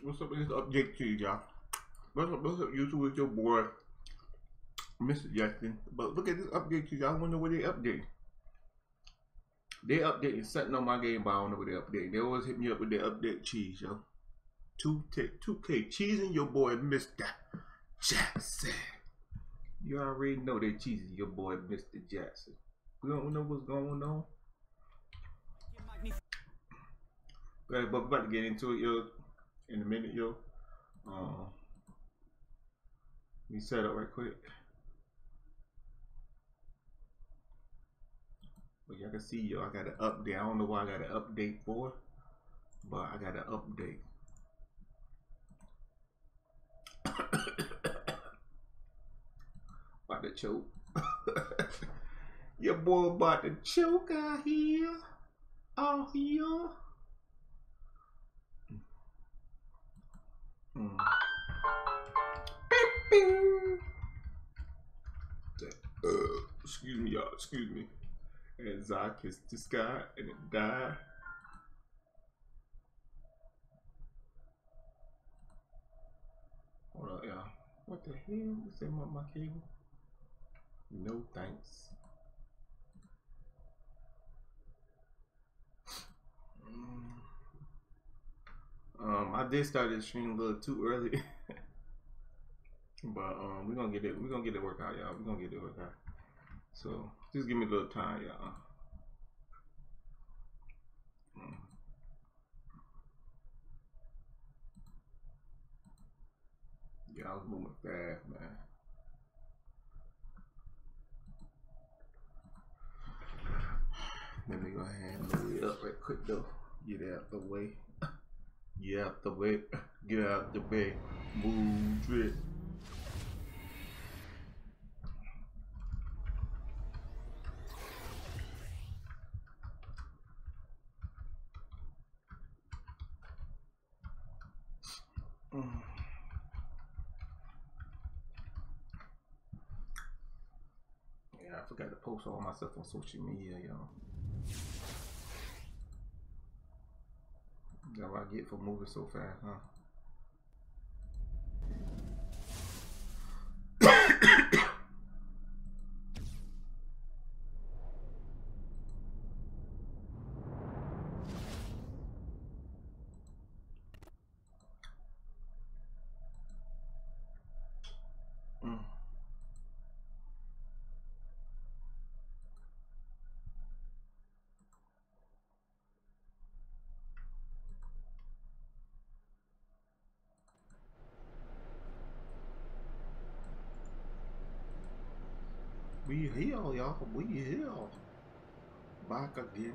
What's up with this update to you, y'all? What's up, YouTube? With your boy, Mr. Justin. But look at this update to y'all. I wonder what they update. They updating something on my game, but I don't know what they update. They always hit me up with their update cheese, yo. 2K cheesing your boy, Mr. Jackson. You already know they cheesing your boy, Mr. Jackson. We don't know what's going on. But we're about to get into it, yo, in a minute, yo. Let me set up right quick. But y'all can see, yo, I got an update. I don't know why I got an update for, but I got an update. About to choke. Your boy about to choke out here. Out here. Excuse me, y'all. Excuse me. And Zai kissed the sky and it died. Hold on, y'all. What the hell? Is that my cable? No thanks. I did start this stream a little too early. But we're gonna get it worked out, y'all. We're gonna get it worked out. So just give me a little time, y'all. Yeah, I was moving fast, man. Let me go ahead and move it up right quick though. Get out the way. Get out the way. Get out the way. Move it. Yeah, I forgot to post all my stuff on social media, y'all. That's what I get for moving so fast, huh? We here, y'all. We here. Back again.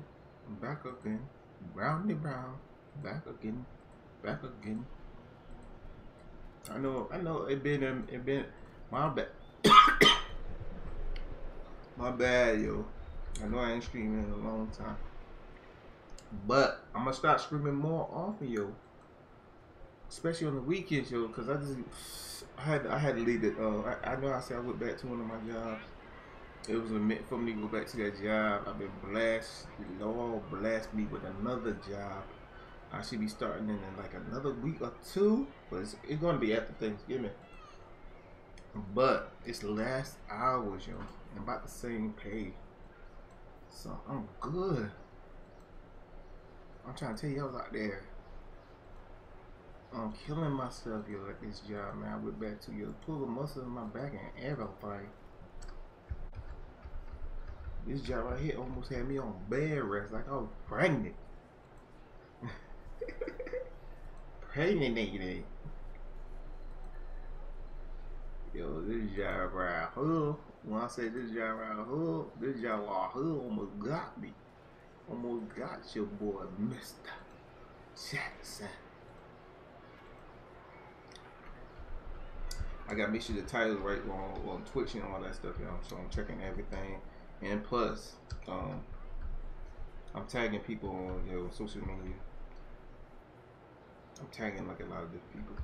Back again. Brownie brown. Back again. Back again. I know. It been my bad. My bad, yo. I know I ain't streaming in a long time, but I'm gonna start streaming more often, yo. Especially on the weekends, yo, cause I had to leave it. I know I said I went back to one of my jobs. It was meant for me to go back to that job. I've been blessed. The Lord blessed me with another job. I should be starting in like another week or two, but it's gonna be after Thanksgiving. But it's the last hours, yo, and about the same pay, so I'm good. I'm trying to tell you, I was out there. I'm killing myself, yo, at this job, man. I went back to, yo, pull the muscle in my back and everything. This job right here almost had me on bed rest, like I was pregnant. Pregnant. Yo, this job right here. When I say this job right here, this job right here almost got me. Almost got your boy, Mr. Jackson. I gotta make sure the title's right on Twitch and all that stuff, y'all. So I'm checking everything. And plus, I'm tagging people on your social media. I'm tagging like a lot of different people.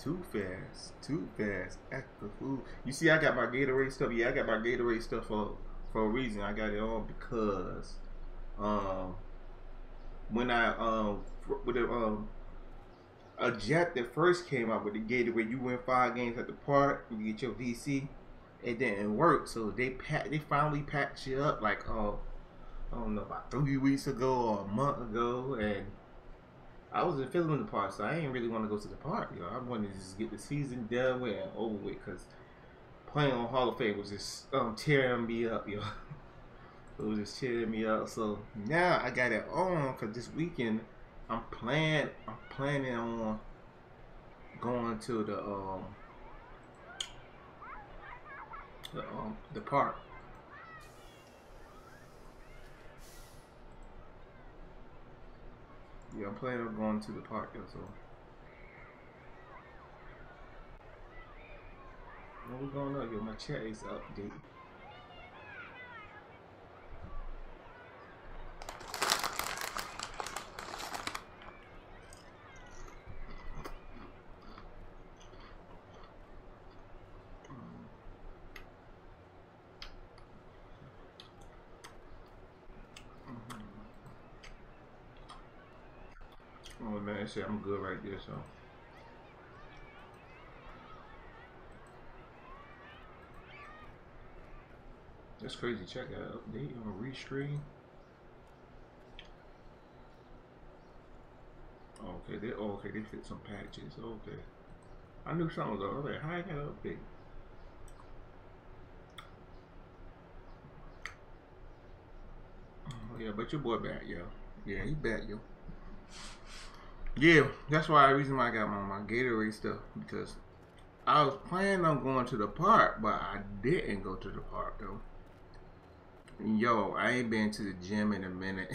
Too fast. Too fast. Act the fool. You see, I got my Gatorade stuff. Yeah, I got my Gatorade stuff for a reason. I got it on because when I with the a jet that first came out with the Gatorade, you win 5 games at the park, you get your VC. It didn't work, so they finally packed shit up like I don't know, about 3 weeks ago or a month ago, and I wasn't feeling the park, so I didn't really want to go to the park. You know, I wanted to just get the season done with and over with, because playing on Hall of Fame was just tearing me up, yo. It was just tearing me up. So now I got it on, because this weekend I'm planning on going to the park. Yeah, I'm planning on going to the park, yo, so what's going on, yo? My chat is updated. Oh man, shit, I'm good right there, so. That's crazy. Check out update on restream. Okay, they fit some patches. Okay, I knew something was over there. How I got an update? Oh yeah, but your boy back, yo. Yeah, he back, yo. Yeah, that's why the reason why I got my Gatorade stuff, because I was planning on going to the park, but I didn't go to the park though. Yo, I ain't been to the gym in a minute.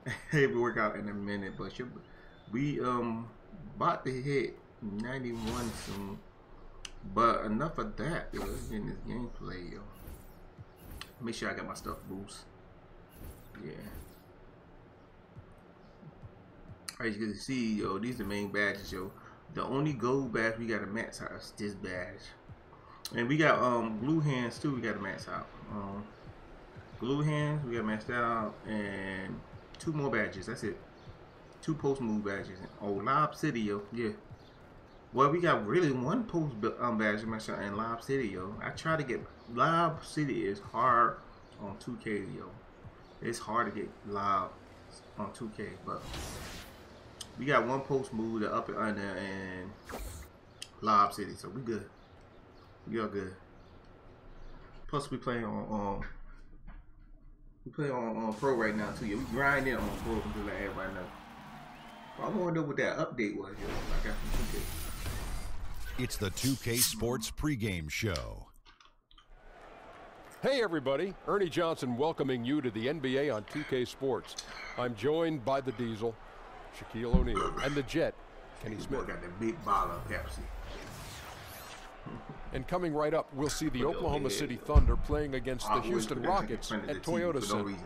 I ain't been work out in a minute, but we about to hit 91 soon. But enough of that, yo. Let's get in this gameplay, yo. Make sure I got my stuff boost. Yeah. As you can see, yo, these are the main badges, yo. The only gold badge we got to max out is this badge. And we got glue hands too, we got to max out. Glue hands, we got to max that out, and 2 more badges, that's it. 2 post move badges. Oh, Lob City, yo, yeah. Well, we got really 1 post badge max out in Lob City, yo. I try to get Lob City is hard on 2K, yo. It's hard to get Lob on 2K, but we got 1 post move, the up and under, and Lob City, so we good. We all good. Plus, we playing on pro right now too. Yeah, we grinding on pro to let everybody know. I want to know what that update was. Yo. I got some 2K. It's the 2K Sports pregame show. Hey everybody, Ernie Johnson welcoming you to the NBA on 2K Sports. I'm joined by the Diesel, Shaquille O'Neal, and the Jet, Kenny Smith. Got the big bottle of Pepsi. And coming right up, we'll see the Oklahoma City Thunder playing against the Houston Rockets at Toyota Center.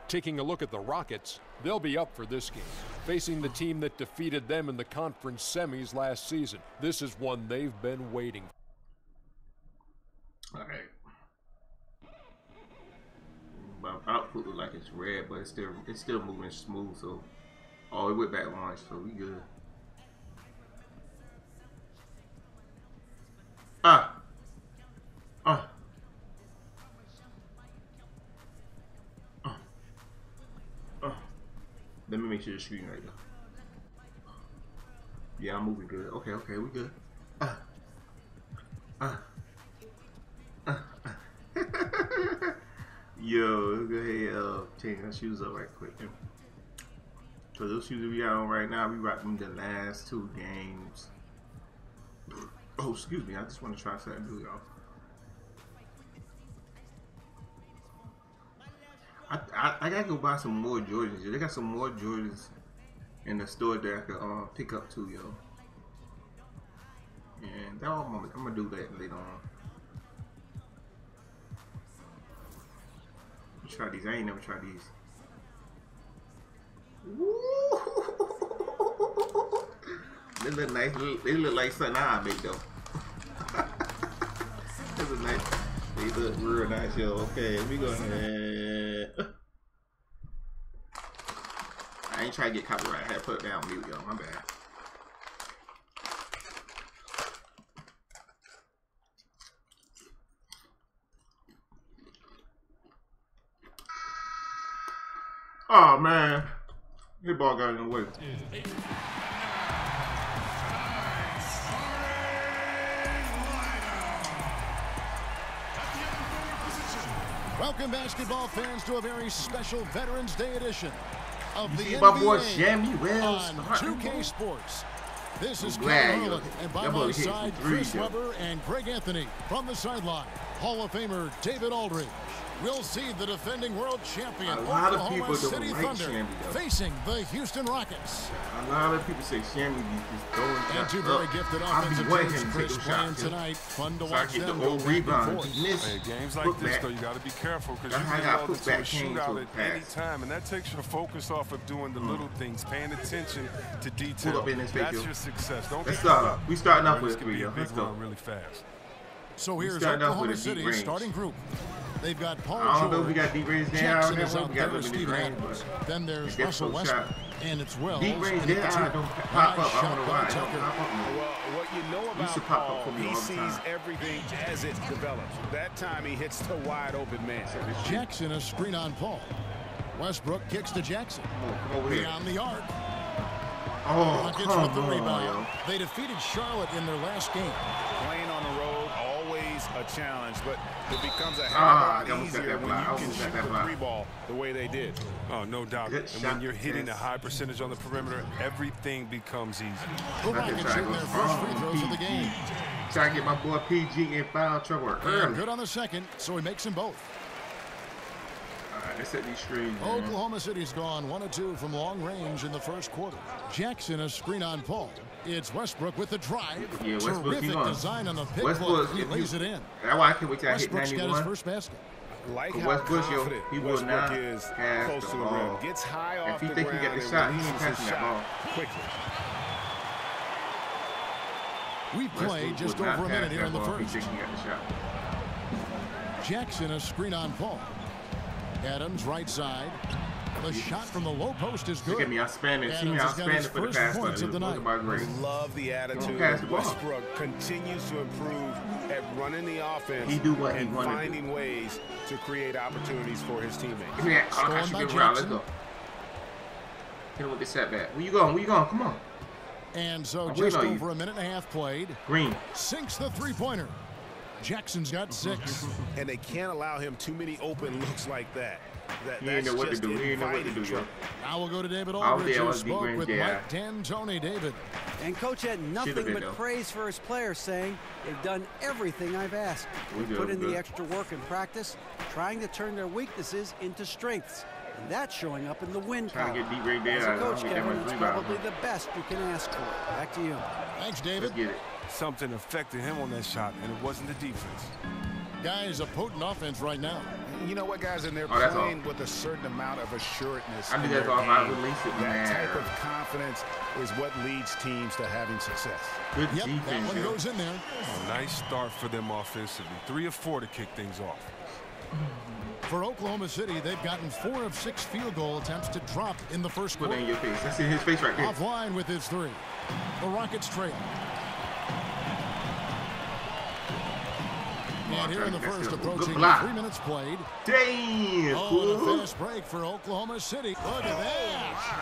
Taking a look at the Rockets, they'll be up for this game, facing the team that defeated them in the conference semis last season. This is one they've been waiting for. All right. My output look like it's red, but it's still moving smooth. So, oh, it went back launch, so we good. Let me make sure the screen right there. Yeah, I'm moving good. Okay, we good. Yo, let's go ahead change our shoes up right quick. So those shoes that we got on right now, we rock them the last 2 games. Oh, excuse me, I just want to try something new, y'all. I gotta go buy some more Jordans. Yo. They got some more Jordans in the store that I could pick up too, yo. And that all moment, I'm gonna do that later on. Try these. I ain't never tried these. Woo! They look nice. They look like something I make though. They look nice. They look real nice, yo. Okay, let me go ahead. I ain't trying to get copyright. I had to put it down mute, yo. My bad. Oh man, his ball got in the way. Welcome, basketball fans, to a very special Veterans Day edition of the NBA my boy Jamie Wells on 2K Sports. This is glad, Kevin Harlan, and by my side, Chris Webber and Greg Anthony. From the sideline, Hall of Famer David Aldridge. We'll see the defending world champion Oklahoma City Thunder facing the Houston Rockets. A lot of people say Shammy just throwing shots. And two very gifted offensive teams, Chris, playing tonight. Fun to watch them go back and forth. Hey, games like this, though, you got to be careful because you can go into a shootout at any time, and that takes your focus off of doing the little things, paying attention to detail. That's your success. Don't Let's start. We starting off with 3. Let's go really fast. So here's Oklahoma City's starting group. They've got Paul George. I don't know if we got deep range down. Jackson is out there with Steve Adams. Then there's Russell Westbrook. And it's Wells. Deep range down don't pop up. I don't know why. Well, what you know about Paul, he sees everything as it develops. That time he hits the wide open man. Jackson a screen on Paul. Westbrook kicks to Jackson. Beyond the arc. Rockets with the rebound. They defeated Charlotte in their last game. Playing on the road, always a challenge, but it becomes a hell of a lot easier when you can shoot the 3 ball the way they did. Oh, no doubt. And when you're hitting a high percentage on the perimeter, everything becomes easy. The Rockets shooting their first free throws of the game. Trying to get my boy PG in foul trouble early. Good on the second, so he makes them both. Let's set these screens. Oklahoma City's gone 1 of 2 from long range in the first quarter. Jackson a screen on Paul. It's Westbrook with the drive. Yeah, Westbrook, terrific design on the pick. He lays it in. That's why I can't wait till I hit 91. Westbrook's got his first basket. Like how confident Westbrook is close to the rim. Gets high off the ground. If he thinks he got the shot, he ain't passing that ball quickly. We played just over a minute here in the first. Jackson a screen on Paul. Adams right side. The shot from the low post is good. Look at me, I spanned it. See me, I spanned it for the past points of the night. Love the attitude. Westbrook continues to improve at running the offense and finding ways to create opportunities for his teammates. Stolen by Jackson. Let's go. Hit him with the setback. Where you going? Where you going? Come on. And so just over a minute and a half played. Green Sinks the three-pointer. Jackson's got 6. And they can't allow him too many open looks like that. He ain't know what to do. He ain't know what to do, yo. Now we'll go to David Aldridge, who spoke with Mike D'Antoni. David. And Coach had nothing but praise for his players, saying, they've done everything I've asked. They put in the extra work in practice, trying to turn their weaknesses into strengths. And that's showing up in the win column. As a coach, Kevin, it's probably the best you can ask for. Back to you. Thanks, David. Let's get it. Something affected him on that shot, and it wasn't the defense. Guys, a potent offense right now. You know what, guys? And they're playing with a certain amount of assuredness. I mean, that's all I release it, man. That type of confidence is what leads teams to having success. Good defense. That one goes in there. A nice start for them offensively. 3 of 4 to kick things off. For Oklahoma City, they've gotten 4 of 6 field goal attempts to drop in the first quarter. Put it in your face. I see his face right there. Offline with his 3. The Rockets trail. And here in the first, approaching 3 minutes played. Damn! Oh, a fast break for Oklahoma City. Look at that.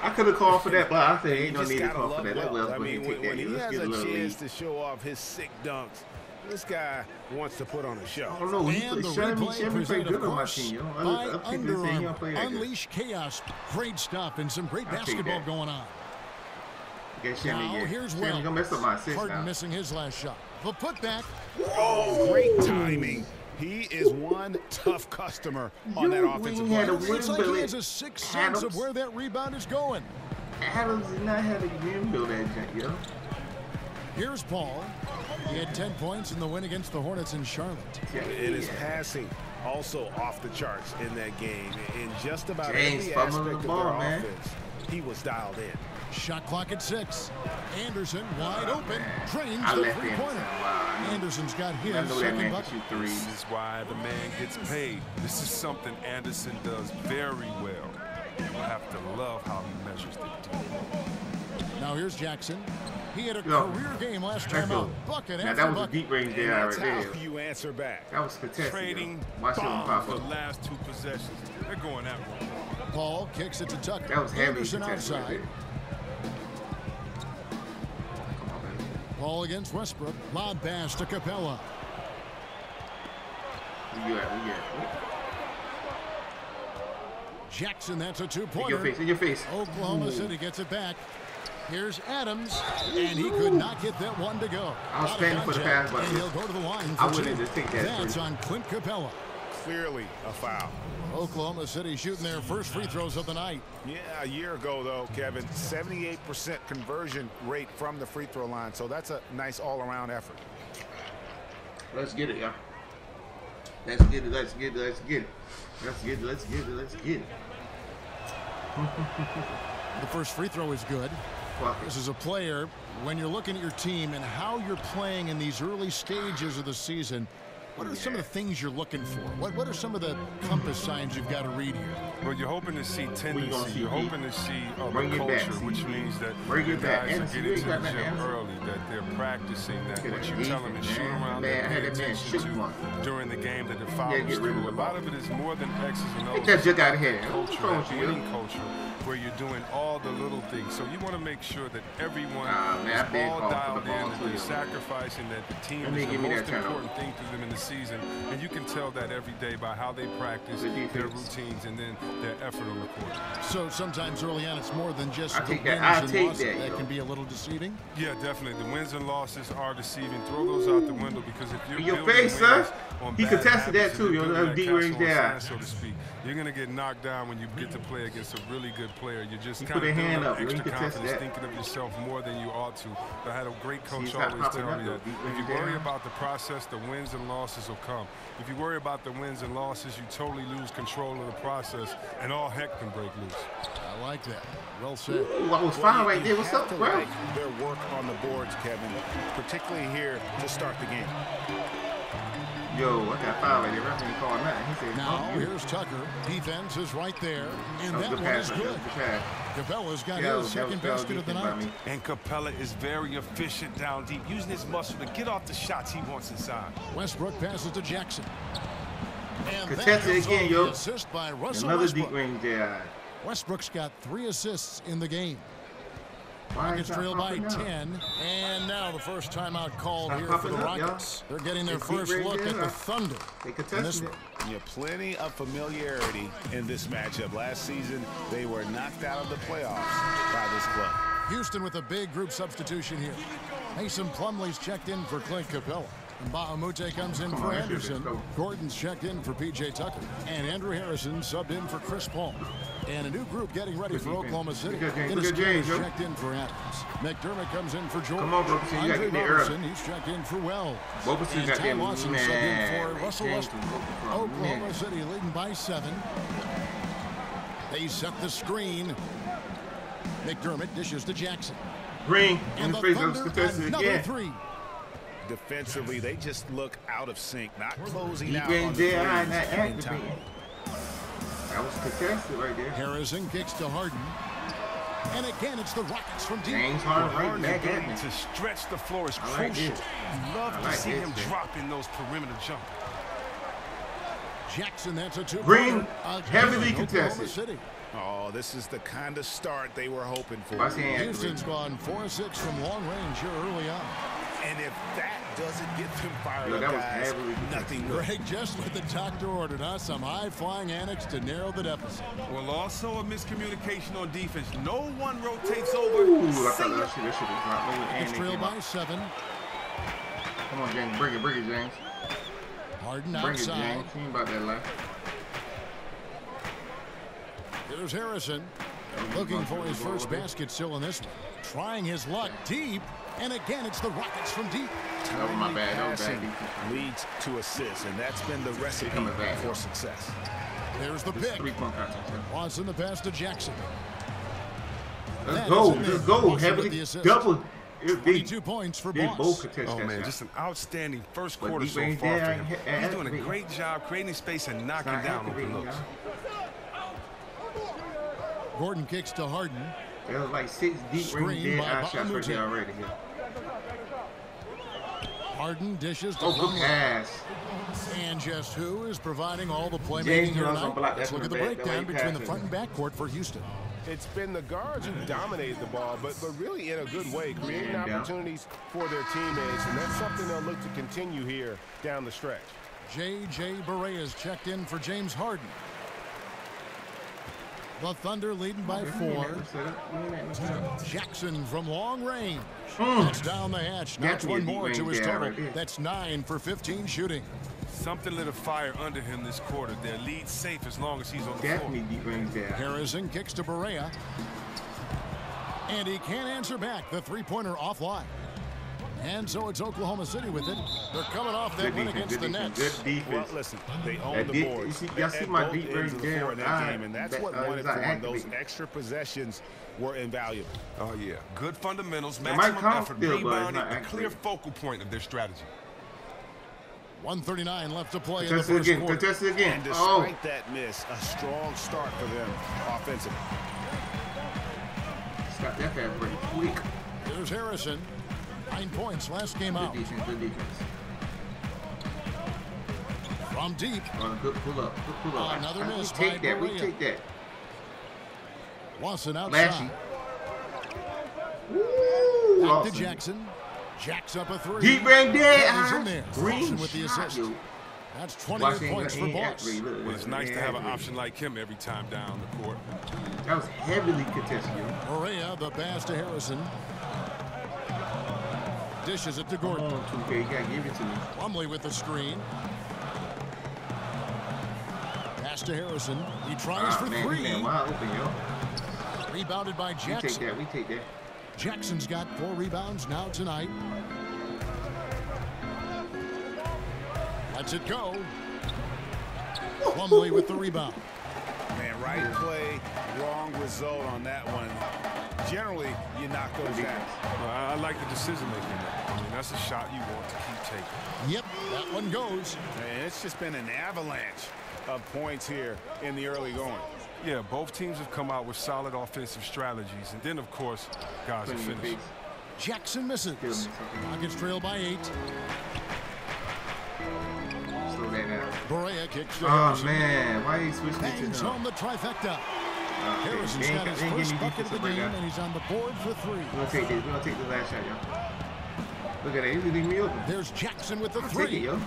I could have called for that, but I said ain't no need to call for that. I mean, when he has a chance to show off his sick dunks, this guy wants to put on a show. I don't know. And the replay presented, of course, by Under Armour. Unleash chaos. Great stuff and some great basketball going on. Now here's Wells. Harden missing his last shot. The putback. Oh, great timing. He is one tough customer on that offensive line. It's like he has a sixth sense of where that rebound is going. Adams did not have a window that jump, yo. Here's Paul. He had 10 points in the win against the Hornets in Charlotte. It is passing also off the charts in that game. In just about every aspect of their offense. he was dialed in. Shot clock at 6. Anderson wide open. Drains the three-pointer. Anderson's got his second bucket. This is why the man gets paid. This is something Anderson does very well. You have to love how he measures the deep. Now here's Jackson. He had a career game last time out. Bucket now that was a deep range there right there. You answer back. That was contested. Trading bombs the last 2 possessions. They're going that way. Paul kicks it to Tucker. That was heavy. Anderson outside. Right Paul against Westbrook. Lob pass to Capella. Jackson, that's a 2-pointer. In your face. Oklahoma City gets it back. Here's Adams, and he could not get that one to go. I was standing for the pass, but he'll go to the line for I wouldn't just take that. That's on Clint Capella. Clearly a foul. Oklahoma City shooting their first free throws of the night. Yeah, a year ago, though, Kevin, 78% conversion rate from the free throw line. So that's a nice all-around effort. Let's get it, y'all. Let's get it. Let's get it. Let's get it. Let's get it. Let's get it. Let's get it. The first free throw is good. This is a player, when you're looking at your team and how you're playing in these early stages of the season, what are some of the things you're looking for? What are some of the compass signs you've got to read here? Well, you're hoping to see tendency. You're hoping to see the culture, which means that the guys are getting to the gym early, that they're practicing, that what you tell them is shoot around, that pay attention to during the game, that the follows through. A lot of it is more than X's and O's. Take that jug out of here. Culture, winning culture, where you're doing all the little things. So you want to make sure that everyone is all dialed in, that they're sacrificing, that the team is the most important thing to them in the season. And you can tell that every day by how they practice, their routines, and then their effort on the court. So sometimes early on it's more than just the wins and losses that can be a little deceiving? Yeah, definitely. The wins and losses are deceiving. Throw those out the window, because if you're in your face, son. He contested that too, yo. That D-range there, so to speak. You're gonna get knocked down when you get to play against a really good player. You're just kind of building up extra confidence, thinking of yourself more than you ought to. I had a great coach always tell me that if you worry about the process, the wins and losses will come. If you worry about the wins and losses, you totally lose control of the process, and all heck can break loose. I like that. Well said. Ooh, I was fine right there. What's up, bro? Like their work on the boards, Kevin, particularly here to start the game. Yo, I got foul right there. Referee didn't call nothing. He said, now here's Tucker. Defense is right there, and that one is good. Capella's got his second basket of the night. And Capella is very efficient down deep, using his muscle to get off the shots he wants inside. Westbrook passes to Jackson. And contested again, yo. Assist by Russell Another Westbrook. deep range there. Westbrook's got 3 assists in the game. Rockets trail by 10, and now the first timeout called here for the Rockets. They're getting their first look at the Thunder. They contested it. Yeah, plenty of familiarity in this matchup. Last season, they were knocked out of the playoffs by this club. Houston with a big group substitution here. Mason Plumlee's checked in for Clint Capella. And Bahamute comes in for Anderson. Gordon's checked in for P.J. Tucker. And Andrew Harrison subbed in for Chris Paul. And a new group getting ready for Oklahoma City. Dennis James checked in for Adams. McDermott comes in for Jordan. Come on, Robertson. You got to get Robertson, he's checked in for Wells. Robertson got Ty Lawson subbed in for Russell Westbrook. Oklahoma City leading by 7. They set the screen. McDermott dishes to Jackson. Green. And the Thunder, another 3. Defensively, they just look out of sync, not closing out on the Deadeye, not activating. That was contested right there. Harrison kicks to Harden. And again, it's the Rockets from deep. James Harden back at me. To stretch the floor is crucial. You love to see him dropping those perimeter jumpers. Jackson, that's a 2-pointer. Green, heavily contested. Oh, this is the kind of start they were hoping for. Houston's gone 4-6 from long range here early on. And if that doesn't get them fired up, guys, nothing will. Greg, just what the doctor ordered, huh? Some high-flying annex to narrow the deficit. Well, also a miscommunication on defense. No one rotates over. Ooh, I thought that should have dropped. It's trailed by 7. Come on, James. Bring it, James. Harden outside. Bring it, outside. James. He ain't about that life. Here's Harrison. Looking for his first basket still in this one. Trying his luck deep. And again, it's the Rockets from deep. That was my bad. That was bad. Leads to assists, and that's been the recipe for success. There's the pick. Three-point contest. Watson the pass to Jackson. Let's go. Let's go. Heavily double. 22 points for Boss. Oh, man, just an outstanding first quarter so far for him. He's doing a great job creating space and knocking down open looks. Gordon kicks to Harden. There was like 6 deep range dead eye shots right there already. Harden dishes to good pass. And just who is providing all the playmaking here tonight? Let's look at the breakdown between the front and back court for Houston. It's been the guards who dominated the ball, but really in a good way, creating opportunities for their teammates, and that's something they'll look to continue here down the stretch. J.J. Barea checked in for James Harden. The Thunder leading by 4. Jackson from long range. That's down the hatch. Knocks one more to his total. That's 9 for 15 shooting. Something lit a fire under him this quarter. Their lead safe as long as he's on the floor. Harrison kicks to Barea. And he can't answer back. The three-pointer offline. And so it's Oklahoma City with it. They're coming off that win against the Nets. Good defense. Well, listen, they own the board. Y'all see my deep range there in that game, and that's what won it for one. Those extra possessions were invaluable. Oh, yeah. Good fundamentals, maximum effort, rebounding, a clear focal point of their strategy. 1:39 left to play in the first quarter. Contest it again. And despite that miss, a strong start for them offensively. Stop that fast break quick. Here's Harrison. 9 points last game out. Good defense. From deep. Good pull up. Good pull up. Another miss. We take that. We take that. Lawson outside. Back to Jackson. Jacks up a 3. Deep range He's in there. there. Green with the assist. That's 28 points for Boss. Well, it's nice to have an option like him every time down the court. That was heavily contested. Barea, the pass to Harrison. Dishes it to Gordon. Okay, you gotta give it to me. Plumlee with the screen. Pass to Harrison. He tries for 3. Man, wide open, yo. Rebounded by Jackson. We take that. Jackson's got 4 rebounds now tonight. Lets it go. Plumlee with the rebound. Man, right play, wrong result on that one. Generally, you knock those down. Well, I like the decision making. I mean, that's a shot you want to keep taking. Yep, that one goes. And it's just been an avalanche of points here in the early going. Yeah, both teams have come out with solid offensive strategies. And then, of course, guys are finished. Jackson misses. Rockets trail by 8. Slow that down. Barea kicks to Harrison. Man, why are you switching it to him? home the trifecta. Harrison's got his first bucket of the game, and he's on the board for 3. We're going to take this. We're going to take the last shot, yo. Look at that. He's leaving me open. There's Jackson with the 3. Take it, yo.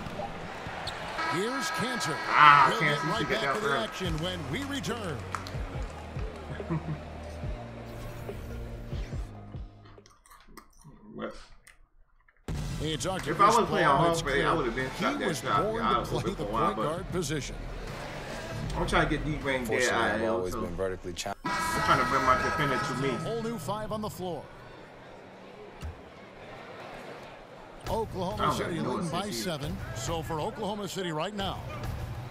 Here's Cancer. Cancer. We'll get right back to the action when we return. What? If I was playing on home play, I would have been shot that shot. I was play the point guard position. I'm trying to get deep range there. I've always been vertically challenged. I'm trying to bring my defender to me. Whole new 5 on the floor. Oklahoma City leading by 7. So for Oklahoma City right now,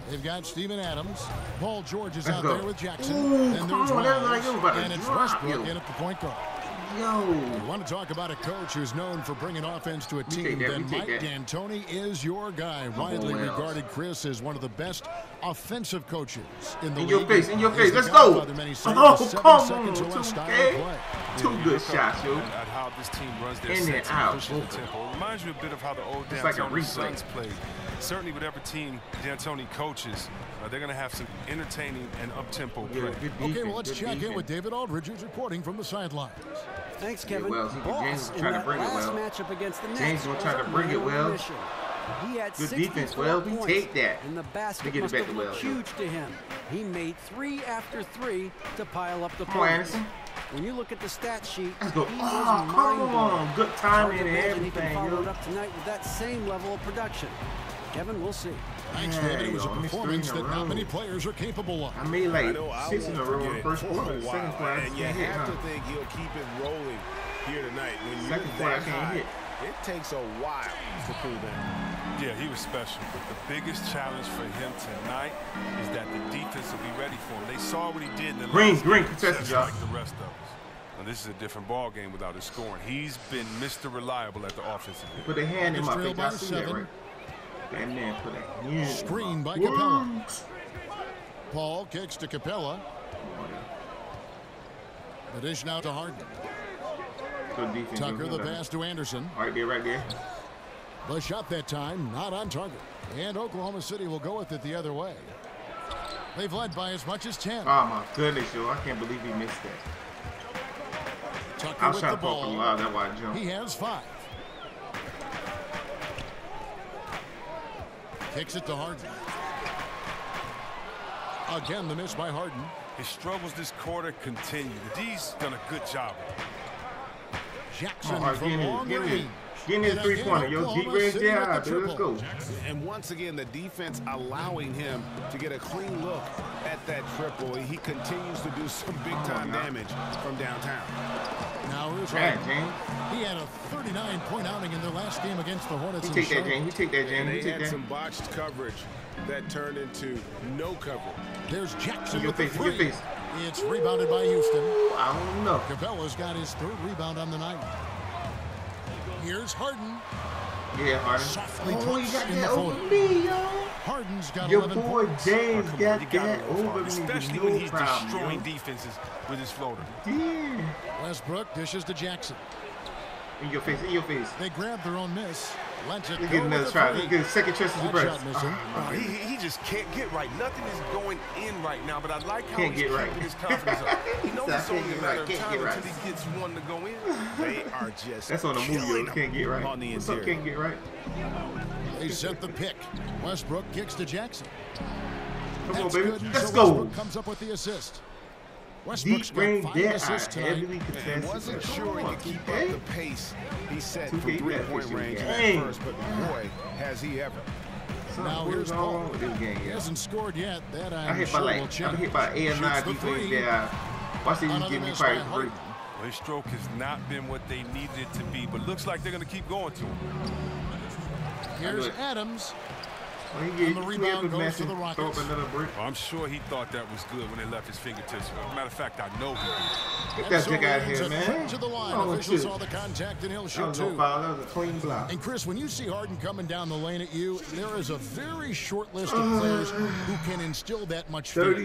they've got Steven Adams. Paul George is out there with Jackson. And there's Miles. And it's Westbrook in at the point guard. Yo. You want to talk about a coach who's known for bringing offense to a team, then Mike D'Antoni is your guy. Widely regarded, Chris, as one of the best offensive coaches in the league. In your face, let's go. Oh, come on, 2 good shots, yo. At how this team runs their in sets and out. pushing the tempo. It reminds you a bit of how the old D'Antoni Suns played. Certainly, whatever team D'Antoni coaches, they're going to have some entertaining and up-tempo play. Okay, well, let's check in with David Aldridge, who's reporting from the sidelines. Thanks, Kevin. James in that last matchup against the Nets, James will try to bring it well. He had good defense, well. We take that. And the basket must have looked huge to him. He made 3 after 3 to pile up the points. When you look at the stat sheet, let's go. Come on. Good timing and everything. He can follow it up tonight with that same level of production. Kevin, we'll see. Thanks, David. It was a performance that not many players are capable of. I made like 6 in a row in the first quarter. Second quarter, and you have to think he'll keep it rolling here tonight. When you're second quarter, I can't hit. It takes a while to cool down. Yeah, he was special. But the biggest challenge for him tonight is that the defense will be ready for him. They saw what he did in the green contested, y'all. Like the rest of us. And this is a different ball game without his scoring. He's been Mr. Reliable at the offensive end. Put a hand in my face. I see that right. That man put a hand. Screen by Capella. Paul kicks to Capella. The dish now to Harden. Tucker the pass to Anderson. Right there. The shot that time not on target. And Oklahoma City will go with it the other way. They've led by as much as 10. Oh my goodness, yo. I can't believe he missed that. Tucker with the ball. That's why I jumped. He has 5. Kicks it to Harden. Again, the miss by Harden. His struggles this quarter continue. The D's done a good job. Jackson from long range. Get in his three-pointer, yo. Deep range there. Let's go. And once again, the defense allowing him to get a clean look at that triple. He continues to do some big-time damage from downtown. Now here's Harden. He had a 39-point outing in their last game against the Hornets. He take that, James. They had some botched coverage that turned into no coverage. There's Jackson with the three. It's rebounded by Houston. I don't know. Capella's got his 3rd rebound on the night. Here's Harden. Yeah, Harden. Softly you got in that the over me, yo. Harden's got your 11 boy points. James got that over me. Especially when he's destroying defenses with his floater. Yeah. Westbrook dishes to Jackson. In your face. They grab their own miss. Lets it go get another try. He get a second chance to break. He just can't get right. Nothing is going in right now, but I like how he's keeping his confidence up. He knows it's only a matter of time until he gets one to go in. They are just That's on the movie. Can't get right. On the What's up, can't get right? They set the pick. Westbrook kicks to Jackson. Come on, baby. Let's go. Westbrook comes up with the assist. Westbrook's got 5 assists tonight. And wasn't sure he could keep up the pace he set from 3-point range at first, but boy, has he ever. Now here's Paul. He hasn't scored yet. That I hit by 8 or 9 defense there. Watch these give me fight free. His stroke has not been what they needed it to be, but looks like they're going to keep going to him. Here's Adams. And the rebound goes to the Rockets. I'm sure he thought that was good when they left his fingertips. Matter of fact, I know he did. Get that chick out of here, man. To the line. Officials saw the contact and he'll shoot 2. That was a clean block. And Chris, when you see Harden coming down the lane at you, there is a very short list of players who can instill that much fear.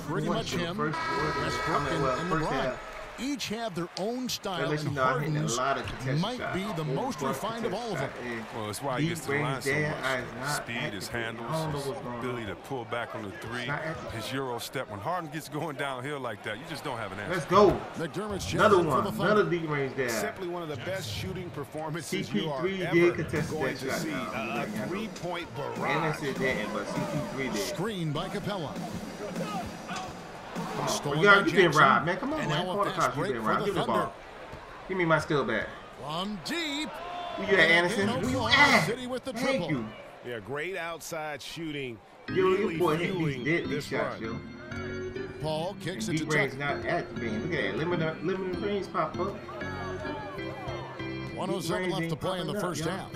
Pretty much him, Westbrook, and LeBron. Each have their own style, and Harden's might be the most refined of all of them. Well, that's why he gets to the line so much. Speed, his handles, his ability to pull back on the 3, his Euro step. When Harden gets going downhill like that, you just don't have an answer. Let's go. McDermott's another one, another deep range there. Simply one of the best shooting performances CP3 you are ever going to see. A 3-point barrage. And that's it, but CP3 did. Screen by Capella. You been robbed, man. Come on, man. Quartercross, you been robbed. Give me the ball. Give me my steal back. From deep. Where you at, Anderson? Where you at? Thank you. Yeah, great outside shooting. Yo, your boy hit these deadly shots, yo. Paul kicks it to Tucker. Not activating. Look at that. Limited range pop up. 107 left to play in the first half.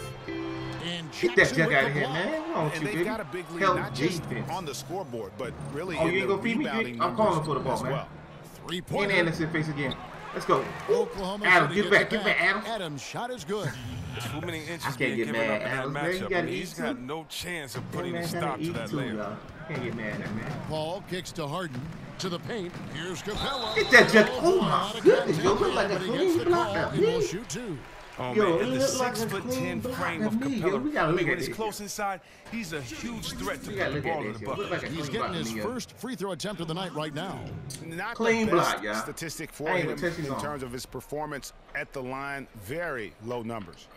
And get that jug out of here, man. And they've got a big lead, not just on the scoreboard, but really you ain't gonna feed me? I'm calling for the ball, man. 3-point. And Anderson face again. Let's go. Oklahoma Adam, get back, Adam. Adam's shot is good. Too many inches I can't get mad, Adam. He's got no chance of putting a stop to that layup. Can't get mad at that, man. Paul kicks to Harden. To the paint. Here's Capella. Get that jug. Oh my goodness, yo. Look like a clean block. He will shoot 2. Oh, man, in the 6'10" frame of Capella, when he's close inside, he's a huge threat to put the ball in the bucket. He's getting his first free throw attempt of the night right now. Not clean the best block, yeah. statistic for him in terms of his performance at the line. Very low numbers.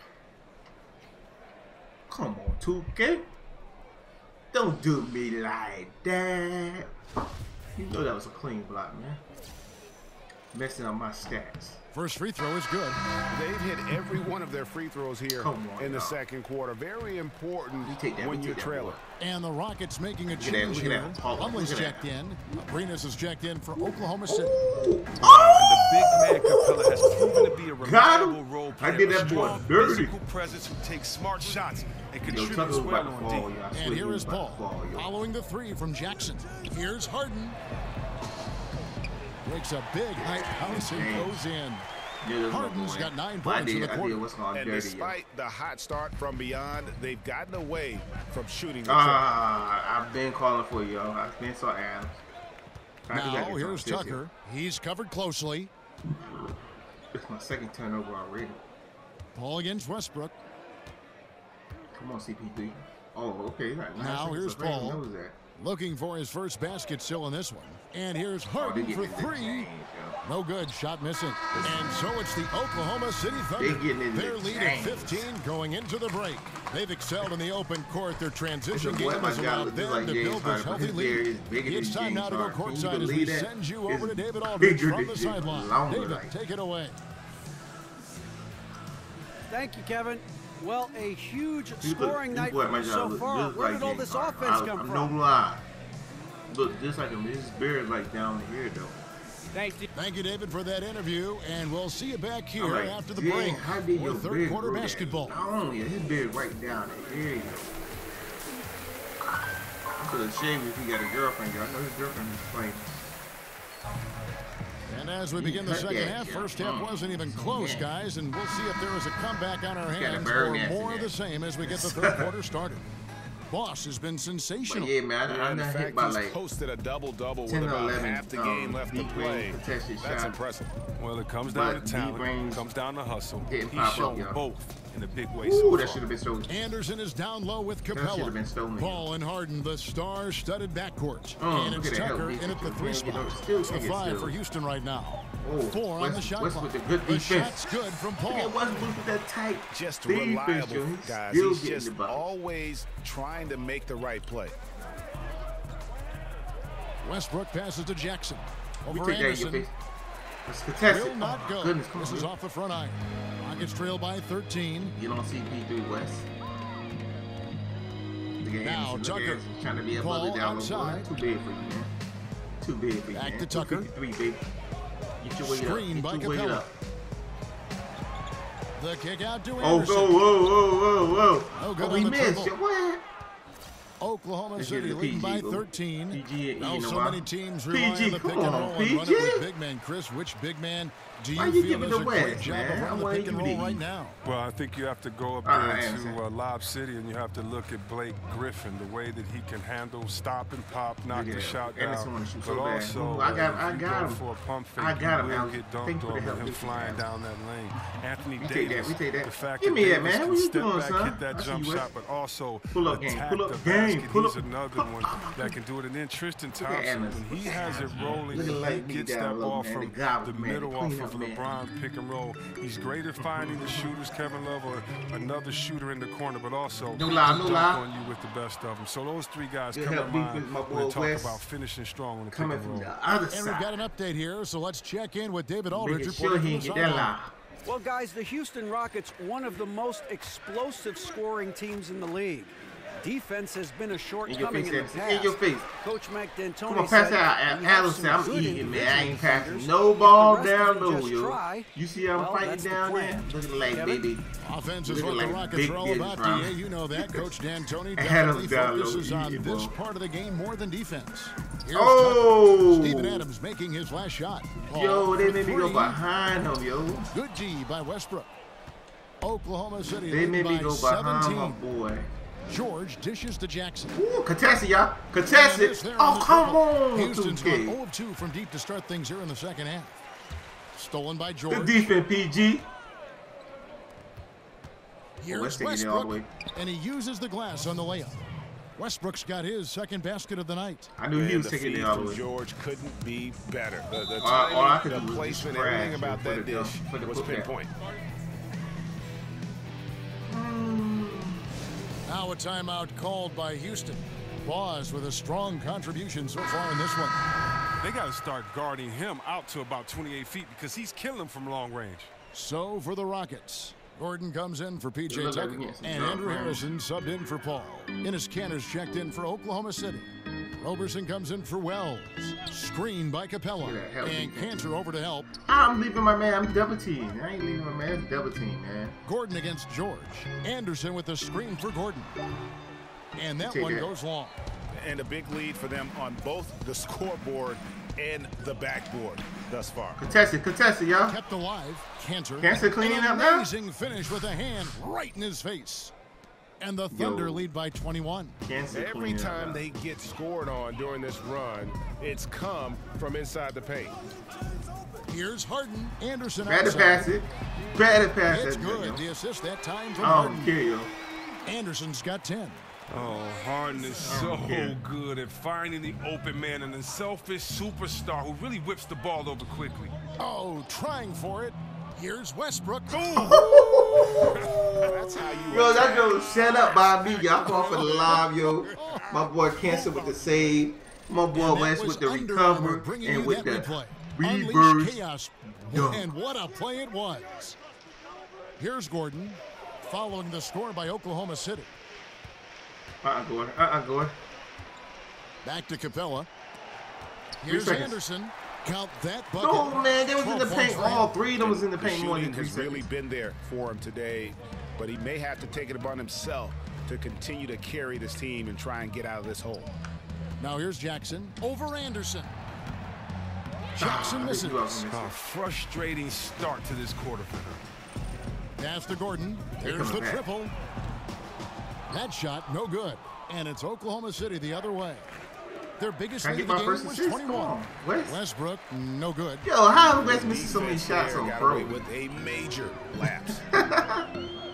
Come on, 2K. Don't do me like that. You know that was a clean block, man. Messing up my stats. First free throw is good. They've hit every one of their free throws here in the second quarter. Very important when you're trailing. And the Rockets making a change here. Plumlee's checked in. Arenas is checked in for Oklahoma City. And the big man Capella has proven to be a reliable role player. I did that boy dirty. Physical presence who takes smart shots and contributes well on D. And here is Paul following the 3 from Jackson. Here's Harden. Makes a big high bounce and goes in. Harden's got 9 points in the quarter. And despite the hot start from beyond, they've gotten away from shooting the I've been calling for you, y'all. I've been so Adams. Now here's Tucker. He's covered closely. It's my second turnover already. Ball against Westbrook. Come on, CP3. Oh, okay. Now here's Paul. Looking for his first basket still in this one. And here's Harden for 3. No good. Shot missing. And so it's the Oklahoma City Thunder. Their lead at 15 going into the break. They've excelled in the open court. Their transition game has allowed them to build this healthy lead. It's time now to go courtside as we send you over to David Aldridge from the sideline. David, take it away. Thank you, Kevin. Well, a huge scoring night so far. Where did all this offense come from? No lie. Look, just like this beard like down here, though. Thank you, David, for that interview, and we'll see you back here after the break for third quarter basketball. Not only his beard right down here, you go. I could have shaved if he got a girlfriend. I know his girlfriend is playing. And as we begin the second half, first half wasn't even close, guys, and we'll see if there is a comeback on our hands or more of the same as we get the third quarter started. Boss has been sensational. But yeah, man, I'm not hit by like posted a double-double with about half the game left to play. That's impressive. Well, it comes down to talent. It comes down to hustle. He's shown both in a big way. Ooh, that should have been stolen. Anderson is down low with Capella. Ball and Harden, the star-studded backcourt. And it's Tucker in at the 3 spot. It's the 5 for Houston right now. 4 on the shot clock. The shot's good from Paul. With that tight just reliable, guys. He's just always trying to make the right play. Westbrook passes to Jackson. Over Anderson. Will not go. This is off the front iron. Rockets trail by 13. You don't see P3 West. Now Tucker. Trying to be a mother down outside. Too big for you, man. Too big for you, man. Back to Tucker. 3, baby. Get your weight Screen up. by Capella. The kick out to Anderson. Whoa. No good we missed it. What? Oklahoma City leading by 13. PG, now so many teams rely on the pick and roll and run it with big man. Chris, which big man do you feel does a great job of running the pick and roll right now? Well, I think you have to go up there to Lob City and you have to look at Blake Griffin, the way that he can handle, stop and pop, knock the shot down. But also, I got him for a pump fake, I got him. Will get dunked on with him flying down that lane. Anthony Davis, the fact that Davis can step back, hit that jump shot, but also attack the basket. He's another one that can do it. And then Tristan Thompson, when he has it rolling, he gets that ball from the middle off of LeBron pick and roll. He's great at finding the shooters, Kevin Love, or another shooter in the corner, but also dunk on you with the best of them. So those 3 guys come to mind when we talk about finishing strong on the pick and roll. And we've got an update here, so let's check in with David Aldridge reporting from the sideline. Well, guys, the Houston Rockets, one of the most explosive scoring teams in the league. Defense has been a shortcoming in the past. In your face. Coach Mike D'Antoni Come on, pass out. Allison, I'm eating, man. I ain't passing no ball down low, yo. You see how I'm fighting down there? Looking like, baby. Offense is what the Rockets are all about, DA. You know that. Coach D'Antoni definitely focuses on this part of the game more than defense. Here's Steven Adams making his last shot. Yo, they made me go behind him, yo. Good D by Westbrook. Oklahoma City they made me go behind 17. my boy. George dishes to Jackson. Ooh, contested, y'all. Contested. Oh, come on. Houston's gone 0 of 2 from deep to start things here in the second half. Stolen by George. Good defense, PG. Here's Westbrook, and he uses the glass on the layup. Westbrook's got his second basket of the night. I knew he was taking it all the way. George couldn't be better. The timing, the placement, everything about that dish was pinpoint. Now a timeout called by Houston. Boss with a strong contribution so far in this one. They got to start guarding him out to about 28 feet because he's killing from long range. So for the Rockets, Gordon comes in for P.J. Tucker, and Andrew Harrison subbed in for Paul. Enes Kanter's checked in for Oklahoma City. Roberson comes in for Wells. Screen by Capella. And Kanter over to help. I'm leaving my man. I'm double team. I ain't leaving my man. It's double team, man. Gordon against George. Anderson with the screen for Gordon. And that one goes long. And a big lead for them on both the scoreboard and the backboard thus far. Contested, y'all. Kept alive. Cancer cleaning up now. Amazing finish with a hand right in his face. And the Thunder lead by 21. Every time they get scored on during this run, it's come from inside the paint. Here's Harden. Anderson Better pass it. It's good. The assist that time from Harden. You. Anderson's got 10. Oh, Harden is so good at finding the open man, and a selfish superstar who really whips the ball over quickly. Oh, trying for it. Here's Westbrook. That's how you. Yo, that girl set up by me. Y'all call for the live, yo. My boy Cancer with the save. My boy West with the recover and with the reverse. And what a play it was. Here's Gordon, following the score by Oklahoma City. Gordon. Back to Capella. Here's Anderson. Count that bucket. No, man, they was in the paint. All three of them was in the paint more than 3 seconds. seconds. Really been there for him today, but he may have to take it upon himself to continue to carry this team and try and get out of this hole. Now here's Jackson over Anderson. Jackson misses. A frustrating start to this quarter for him. Pass to Gordon. Here's the triple. That shot, no good. And it's Oklahoma City the other way. Their biggest lead of the game was 21. Westbrook, no good. Yo, how West missing so many shots on pro? With a major lapse.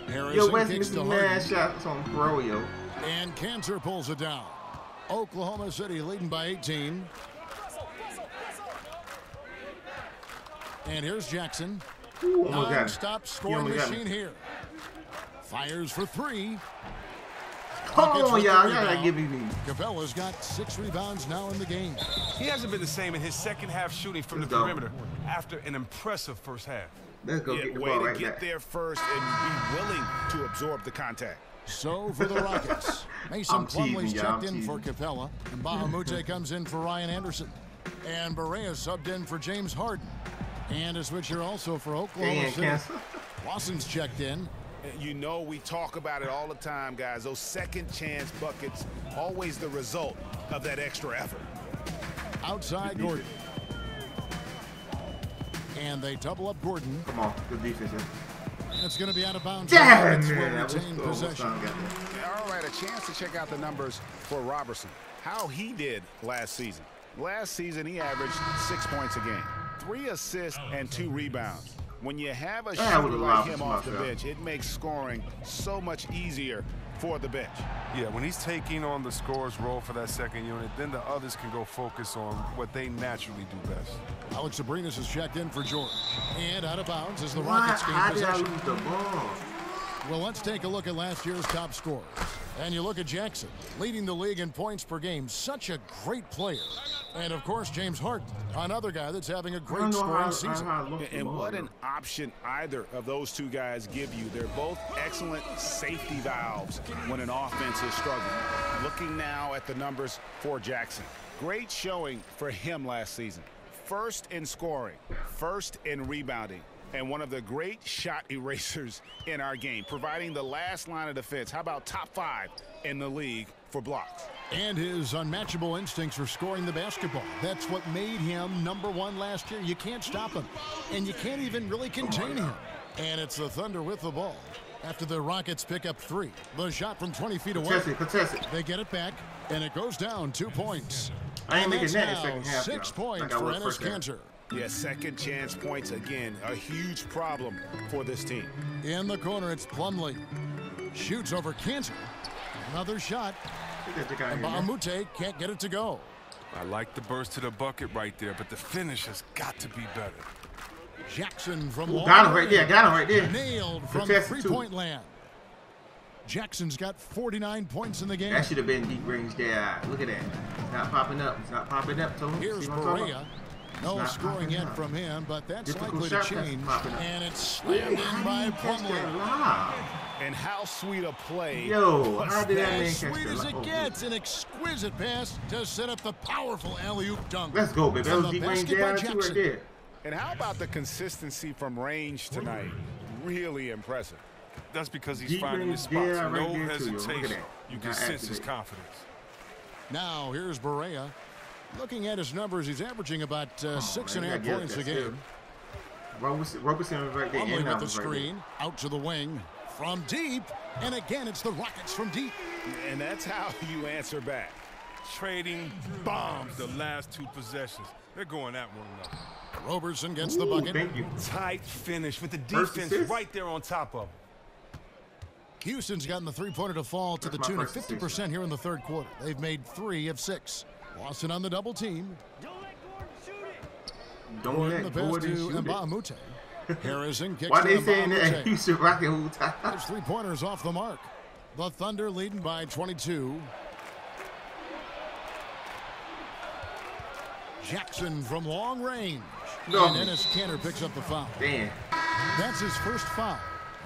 Yo, West missing mad shots on pro, yo. And Cancer pulls it down. Oklahoma City leading by 18. And here's Jackson. Non-stop scoring machine here. Fires for 3. Come on, y'all. Y'all gotta give me these. Capella's got 6 rebounds now in the game. He hasn't been the same in his second half shooting from the perimeter after an impressive first half. Let's go get the way ball to right get back. there first and be willing to absorb the contact. So for the Rockets, Mason Plumlee's checked in for Capella, and Bahamute comes in for Ryan Anderson. And Barea subbed in for James Harden. And a switcher also for Oklahoma City. Lawson's checked in. You know, we talk about it all the time, guys. Those second chance buckets, always the result of that extra effort. Outside Gordon. And they double up Gordon. Come on, good defense. It's going to be out of bounds. Damn, Possession. All right, a chance to check out the numbers for Robertson. How he did last season. Last season, he averaged 6 points a game, 3 assists, and 2 rebounds. When you have a shooter like him off the bench, it makes scoring so much easier for the bench. Yeah, when he's taking on the scorer's role for that second unit, then the others can go focus on what they naturally do best. Alex Sabrinas is checked in for George. And out of bounds as the Rockets gain possession. Well, let's take a look at last year's top scorers. And you look at Jackson, leading the league in points per game. Such a great player. And, of course, James Harden, another guy that's having a great scoring season. And what an option either of those two guys give you. They're both excellent safety valves when an offense is struggling. Looking now at the numbers for Jackson. Great showing for him last season. First in scoring, first in rebounding, and one of the great shot erasers in our game, providing the last line of defense. How about top 5 in the league for blocks? And his unmatchable instincts for scoring the basketball. That's what made him #1 last year. You can't stop him, and you can't even really contain him. And it's the Thunder with the ball. After the Rockets pick up 3. The shot from 20 feet away. Contest it. They get it back, and it goes down 2 points. I ain't making that in the second half. 6 points for Enes Kanter. Yeah, second chance points again. A huge problem for this team. In the corner, it's Plumlee. Shoots over Kanter. Another shot. And Bahamute can't get it to go. I like the burst to the bucket right there, but the finish has got to be better. Jackson from long got him right there. Got him right there. Nailed from 3-point land. Jackson's got 49 points in the game. That should have been deep range there. Look at that. It's not popping up. It's not popping up. Here's Barea. No scoring yet from him, but that's likely to change. And it's slammed in by Plumlee. And how sweet a play. Yo, how did that man as catch sweet as it gets. An exquisite pass to set up the powerful alley-oop dunk. Let's go, baby. That was deep range there too right there. And how about the consistency from range tonight? Really impressive. That's because he's finding his spots. No hesitation. You can sense his confidence. Now, here's Barea. Looking at his numbers, he's averaging about 6.5 points a game. Roberson was right there. Plumlee with the screen, out to the wing, from deep, and again it's the Rockets from deep. And that's how you answer back. Trading bombs the last 2 possessions. They're going at one another. Roberson gets the bucket. Thank you. Tight finish with the defense right there on top of him. Houston's gotten the three-pointer to fall to the tune of 50% here in the third quarter. They've made 3 of 6. Lawson on the double team. Don't let Gordon shoot Mbamute. Harrison kicks Why to they saying that Mbamute. Houston Rocket whole time? His three-pointers off the mark. The Thunder leading by 22. Jackson from long range. And Enes Kanter picks up the foul. Damn. That's his first foul.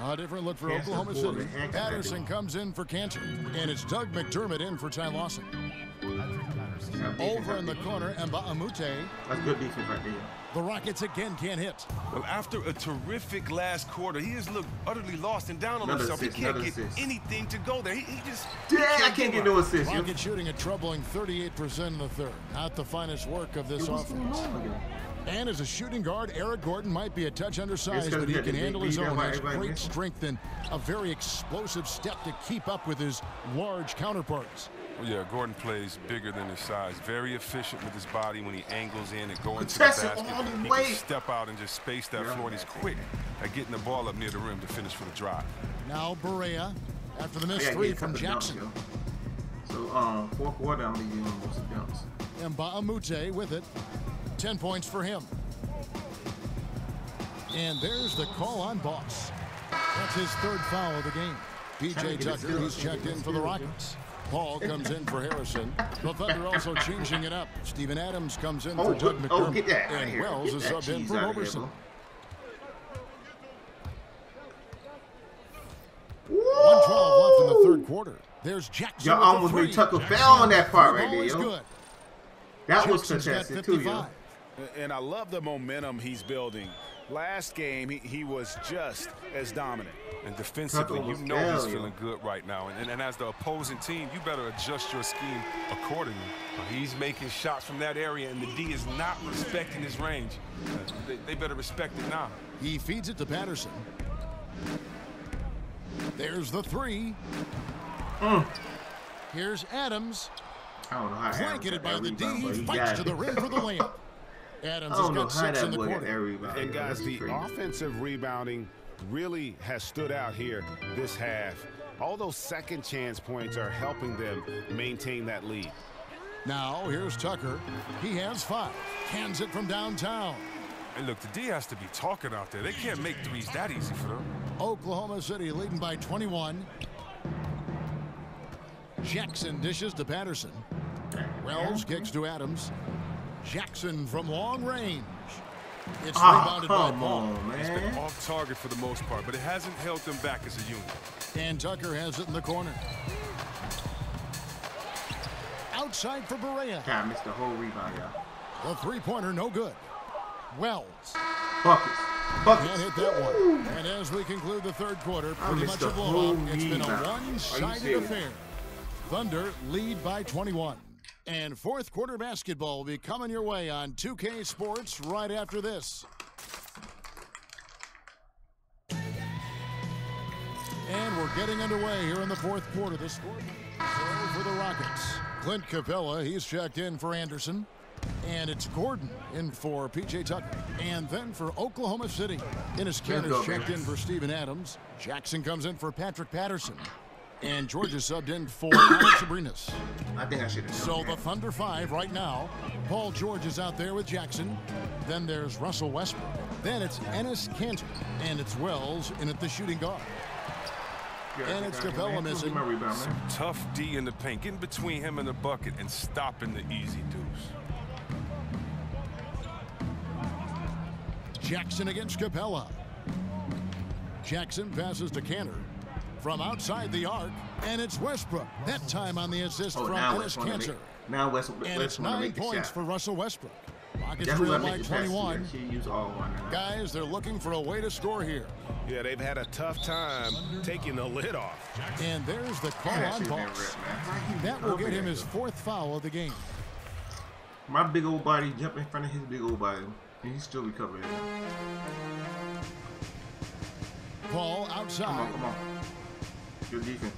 A different look for Oklahoma City. Patterson comes in for Kanter. And it's Doug McDermott in for Ty Lawson. Over in the corner, Mbamute. That's good defense right there. The Rockets again can't hit. Well, after a terrific last quarter, he has looked utterly lost and down on himself. He can't get anything to go there. He just... I can't get no assist. Rockets shooting a troubling 38% in the third. Not the finest work of this offense. And as a shooting guard, Eric Gordon might be a touch undersized, but he can handle his own. He has great strength and a very explosive step to keep up with his large counterparts. Well, yeah, Gordon plays bigger than his size. Very efficient with his body when he angles in and going to the basket. He can step out and just space that floor. And he's quick at getting the ball up near the rim to finish for the drive. Now Barea after the missed 3 from Jackson. So, fourth quarter, I'm going to use most of the dunks. And Mbamute with it. 10 points for him. And there's the call on Boss. That's his 3rd foul of the game. P.J. Tucker, who's checked in for the Rockets. Paul comes in for Harrison. The Thunder also changing it up. Steven Adams comes in for Doug McDermott. And Wells is subbed in for Roberson. 1:12 left in the third quarter. There's Jackson. Y'all almost made Tucker fell on that part right there, yo. That was fantastic too, yo. And I love the momentum he's building. Last game, he was just as dominant. And defensively, you know he's feeling good right now. And as the opposing team, you better adjust your scheme accordingly. He's making shots from that area, and the D is not respecting his range. They better respect it now. He feeds it to Patterson. There's the 3. Here's Adams. Blanketed by the D. He fights to the rim for the layup. Adams has got 6 in the quarter. And guys, the offensive rebounding really has stood out here this half. All those second chance points are helping them maintain that lead. Now here's Tucker. He has 5. Cans it from downtown. And look, the D has to be talking out there. They can't make threes that easy for them. Oklahoma City leading by 21. Jackson dishes to Patterson. Wells kicks to Adams. Jackson from long range. It's rebounded by Paul. It's been off target for the most part, but it hasn't held them back as a unit. And Tucker has it in the corner. Outside for Barea. God, missed the whole rebound, y'all. The three-pointer, no good. Wells. Buckets. Can't hit that one. And as we conclude the third quarter, pretty much a blowout. It's been a one-sided affair. Thunder lead by 21. And fourth quarter basketball will be coming your way on 2K Sports right after this. And we're getting underway here in the fourth quarter. The score for the Rockets. Clint Capella, he's checked in for Anderson. And it's Gordon in for P.J. Tucker. And then for Oklahoma City, Enes Kanter's checked in for Steven Adams. Jackson comes in for Patrick Patterson. And Georgia subbed in for Alex Abrinas. I think I should have known. So the Thunder 5 right now. Paul George is out there with Jackson. Then there's Russell Westbrook. Then it's Enes Kanter. And it's Wells in at the shooting guard. And it's Capella missing. Some tough D in the paint. Getting between him and the bucket and stopping the easy deuce. Jackson against Capella. Jackson passes to Kanter. From outside the arc, and it's Westbrook. That time on the assist from Enes Kanter. Now Westbrook. And it's 9 points for Russell Westbrook. Rockets trail by 21. Guys, they're looking for a way to score here. Yeah, they've had a tough time taking the lid off. And there's the call on Boss. That will get him his 4th foul of the game. My big old body jumped in front of his big old body, and he's still recovering. Ball outside. Come on. Good defense.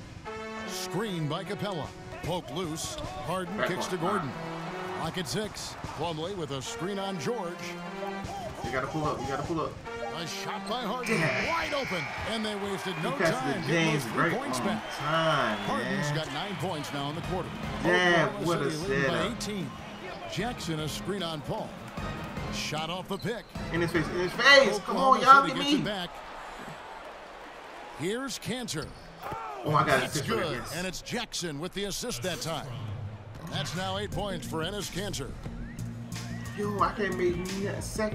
Screen by Capella. Poke loose. Harden kicks to Gordon. Lock at 6. Plumlee with a screen on George. You gotta pull up. A shot by Harden. Wide open. And they wasted no time getting those 3 points back. Harden's got 9 points now in the quarter. Yeah, what a setup. By 18. Jackson a screen on Paul. Shot off the pick. In his face. Come on, y'all, get me. Back. Here's Cantor. Oh, I got it. That's good. And it's Jackson with the assist that time. That's now 8 points for Enes Kanter. Yo, I can't make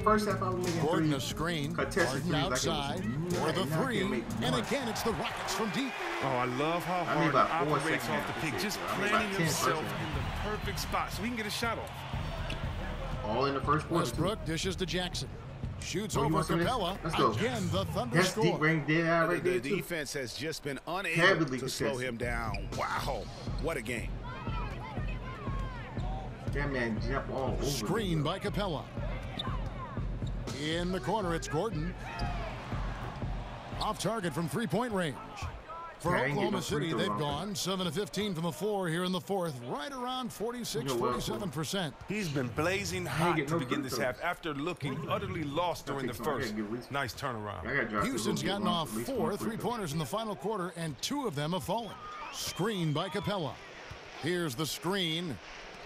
first half I was making Gordon 3. A screen. Contested outside for the 3. And again, it's the Rockets from deep. Oh, I love how hard he operates off the pick. Just planting himself in the perfect spot so he can get a shot off. All in the first quarter. Westbrook dishes to Jackson. Shoots over Capella. Let's go. Again, the Thunder That's score. deep range Deadeye right there, The too. defense has just been unable to slow him down. Wow, what a game. That man jump all over. Screen by Capella. In the corner, it's Gordon. Off target from 3-point range. For Oklahoma City, they've gone 7 of 15 from the floor here in the fourth, right around 46-47%. He's been blazing hot to begin this half after looking utterly lost during the first. Nice turnaround. Houston's gotten off 4 3-pointers in the final quarter, and 2 of them have fallen. Screen by Capella. Here's the screen.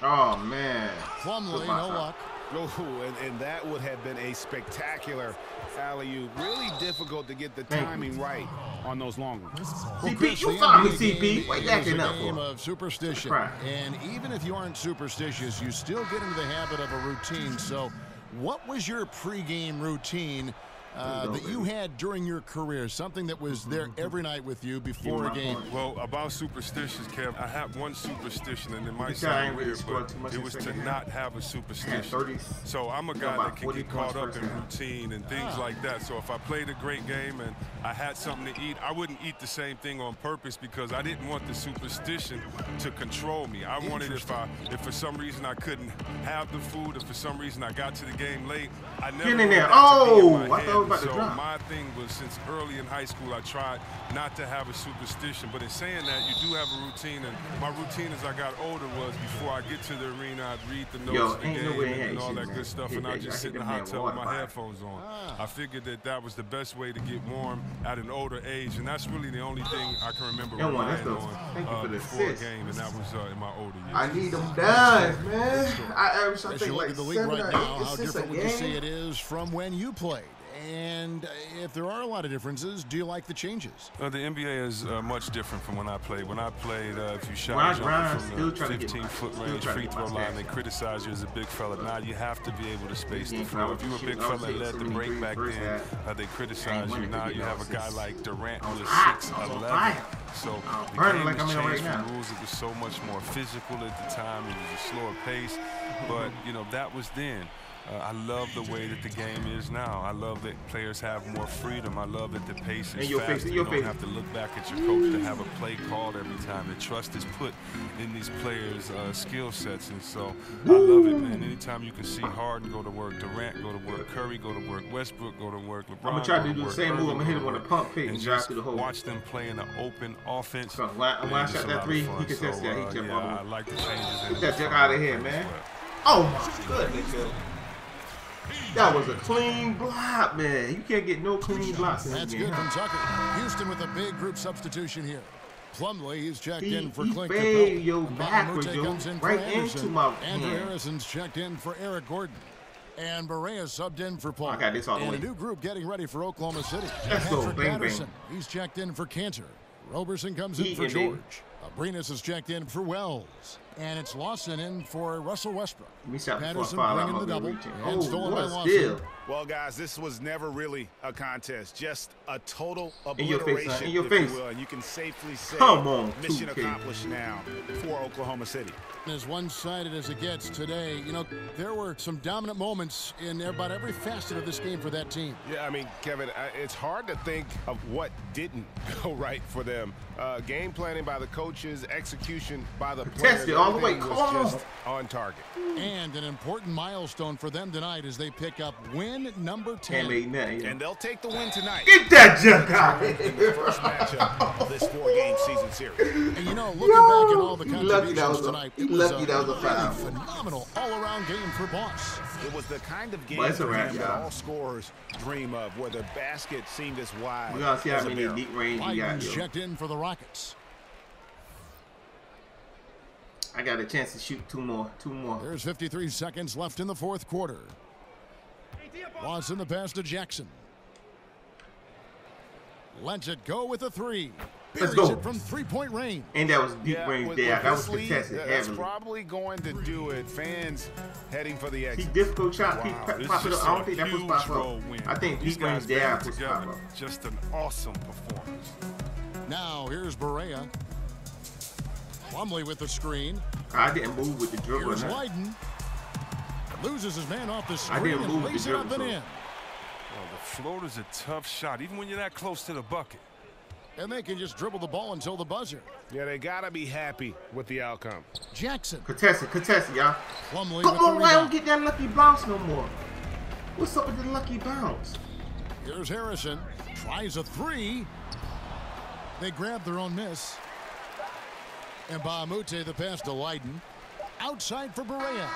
Oh, man. Plumlee, no luck. Oh, and that would have been a spectacular alley-oop. Really difficult to get the timing right on those long ones. CP, you found me, CP. What you acting up for? It's a game of superstition. And even if you aren't superstitious, you still get into the habit of a routine. So what was your pregame routine that you had during your career, something that was there every night with you before a game? Well, about superstitions, Kev, I have one superstition, and it might sound weird, but it was to not have a superstition. So I'm a guy that can get caught up in routine and things like that. So if I played a great game and I had something to eat, I wouldn't eat the same thing on purpose because I didn't want the superstition to control me. I wanted if for some reason I couldn't have the food, if for some reason I got to the game late, I never get in there. So my thing was, since early in high school, I tried not to have a superstition. But in saying that, you do have a routine. And my routine as I got older was, before I get to the arena, I'd read the notes of the game and all that good stuff. And I'd just sit in the hot tub with my headphones on. I figured that was the best way to get warm at an older age. And that's really the only thing I can remember relying on before a game. And that was in my older years. I need them dimes, man. I average something like the league 7 right or 8 now, how assists different a would you game. say it is from when you played? And if there are a lot of differences, do you like the changes? The NBA is much different from when I played. When I played, if you shot from the 15-foot range free throw line, they criticize you as a big fella. Now you have to be able to space the floor. If you were a big fella and led the break back then, they criticize you. Now you have a guy like Durant who is 6'11". So the game has changed from rules. It was so much more physical at the time. It was a slower pace. But, you know, that was then. I love the way that the game is now. I love that players have more freedom. I love that the pace is faster. You don't have to look back at your coach to have a play called every time. The trust is put in these players' skill sets. And so I love it, man. Anytime you can see Harden go to work, Durant go to work, Curry go to work, Westbrook go to work, LeBron I'm going to try to do the same move. I'm going to hit him on the pump fake and drive through the hole. Watch them play in an open offense. So when I shot that 3, he could test that. He jumped all over. I like the changes. Get that junk out of here, man. Oh, my goodness. That was a clean block, man. You can't get no clean blocks in this game. That's good from Tucker. Houston with a big group substitution here. Plumlee is checked in for Clint Capella. Comes in for Anderson. Andrew Harrison's checked in for Eric Gordon. And Barea subbed in for Paul. I got this all the way. And a new group getting ready for Oklahoma City. Let's go, bang, Patterson, he's checked in for Cantor. Roberson comes in for George. Abrinas is checked in for Wells. And it's Lawson in for Russell Westbrook. Patterson bringing the double. And stolen by Lawson. Well, guys, this was never really a contest. Just a total obliteration, in your face. If you will. And you can safely say mission accomplished now for Oklahoma City. As one-sided as it gets today, you know, there were some dominant moments in about every facet of this game for that team. Yeah, I mean, Kevin, it's hard to think of what didn't go right for them. Game planning by the coach coach's execution by the players all the way was just on target. And an important milestone for them tonight as they pick up win number 10. And they'll take the win tonight. Get that junk out in the first matchup of this 4-game season series. And you know, looking back at all the contributions tonight, it was a phenomenal all-around game for Boss. It was the kind of game that all scorers dream of, where the basket seemed as wide. We're gonna see how many deep range he got. Checked in for the Rockets. I got a chance to shoot two more. There's 53 seconds left in the fourth quarter. Watson the pass to Jackson. Lets it go with a three. Let's go. It from three-point range. And that was deep range there. That was contested heavily. That's probably going to do it. Fans heading for the exit. He difficult shot. He pop it up. I don't think that was pop up. I think deep range there was pop up. Just an awesome performance. Now here's Berea. Plumlee with the screen. I didn't move with the dribble. Here's Leiden. Loses his man off the screen. I didn't move and with the dribble. Well, the floater's a tough shot, even when you're that close to the bucket. And they can just dribble the ball until the buzzer. Yeah, they got to be happy with the outcome. Jackson. Contested, y'all. Plumlee Come on, I don't get that lucky bounce no more. What's up with the lucky bounce? Here's Harrison. Tries a three. They grab their own miss. And Bahamute the pass to Leiden. Outside for Berea.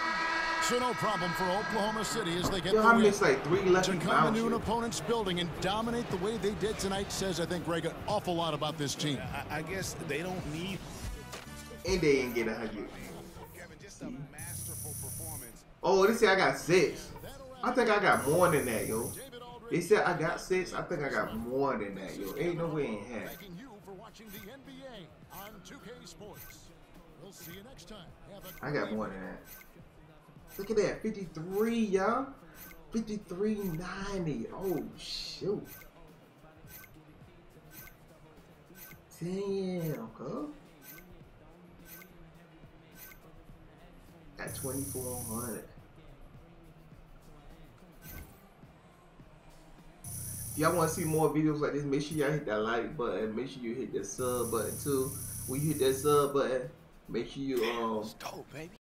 So no problem for Oklahoma City as they get the win. I missed like 3 lucky to come into an opponent's building and dominate the way they did tonight says, I think, Greg, an awful lot about this team. I guess they don't need. And they didn't get 100. Oh, they said I got 6. I think I got more than that, yo. They said I got 6. I think I got more than that, yo. Ain't no way in heck. Thanking you for watching the NBA on 2K Sports. We'll see you next time. I got more than that. Look at that, 53, y'all. 53.90. Oh, shoot. Damn, huh? At 2,400. If y'all want to see more videos like this, make sure y'all hit that like button. Make sure you hit that sub button too. When you hit that sub button, make sure you